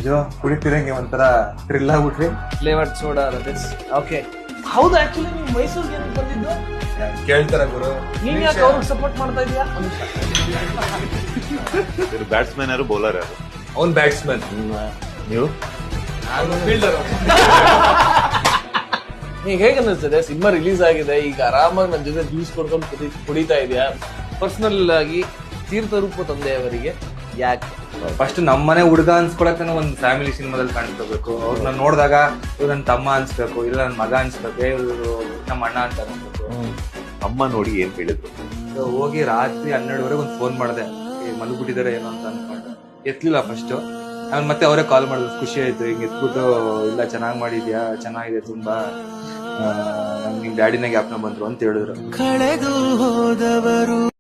ಇದು ಕುಡಿತಿರಂಗೆ ಒಂಥರ ಥ್ರಿಲ್ ಆಗ್ಬಿಟ್ರಿ. Flavoured soda okay. ಹೌದು, ಆಕ್ಚುಲಿ ನೀವು ಮೈಸೂರಿಗೆ ಏನಕ್ಕೆ ಬಂದಿದ್ದು? ಕೇಳ್ತಾರ ಗುರು, ನೀನ್ ಯಾಕೆ ಅವ್ರಿಗೆ ಸಪೋರ್ಟ್ ಮಾಡ್ತಾ ಇದೀಯಾ? ಬ್ಯಾಟ್ಸ್ಮನ್ ಯಾರು ಬೌಲರ್ ಯಾರು? ಅವ್ನ್ ಬ್ಯಾಟ್ಸ್ಮನ್, ನೀವು ಫೀಲ್ಡರ್. ಈಗ ಹೇಗೆ ಅನ್ನಿಸ್ತದೆ ಸಿನಿಮಾ ರಿಲೀಸ್ ಆಗಿದೆ, ಈಗ ಆರಾಮಾಗಿ ನನ್ನ ಜೊತೆ ಜ್ಯೂಸ್ ಕೊಡ್ಕೊಂಡು ಕುಡಿತಾ ಇದೆಯಾ? ಪರ್ಸನಲ್ ಆಗಿ ತೀರ್ಥ ರೂಪ ತಂದೆಯವರಿಗೆ ಯಾಕೆ ಫಸ್ಟ್ ನಮ್ಮನೆ ಹುಡುಗ ಅನ್ಸ್ಕೊಳಕ್ ಒಂದ್ ಫ್ಯಾಮಿಲಿ ಸಿನಿಮಾದಲ್ಲಿ ಕಾಣಿಸ್ಕೋಬೇಕು. ಅವ್ರನ್ನ ನೋಡಿದಾಗ ಇವ್ರು ನನ್ನ ತಮ್ಮ ಅನ್ಸ್ಬೇಕು, ಇಲ್ಲ ನನ್ನ ಮಗ ಅನ್ಸ್ಬೇಕು, ಇವ್ರು ನಮ್ಮ ಅಣ್ಣ ಅಂತ ಅನ್ಸ್ಬೇಕು. ಅಮ್ಮ ನೋಡಿ ಏನ್ ಹೇಳಿದ್ರು? ಹೋಗಿ ರಾತ್ರಿ 12:30 ಒಂದು ಫೋನ್ ಮಾಡಿದೆ, ಮಲಗ್ಬಿಟ್ಟಿದಾರೆ ಏನೋ ಅಂತ ಅನ್ಕೊಂಡೆ. ಎತ್ಲಿಲ್ಲ ಫಸ್ಟ್. ಆಮೇಲೆ ಮತ್ತೆ ಅವರೇ ಕಾಲ್ ಮಾಡಿದ್ರು, ಖುಷಿ ಆಯ್ತು. ಹಿಂಗ್ ಎತ್ಬಿಟ್ಟು ಇಲ್ಲ ಚೆನ್ನಾಗ್ ಮಾಡಿದ್ಯಾ, ಚೆನ್ನಾಗಿದೆ ತುಂಬಾ, ನಿಮ್ ಡ್ಯಾಡಿನ ಜ್ಞಾಪನ ಬಂದ್ರು ಅಂತ ಹೇಳಿದ್ರು.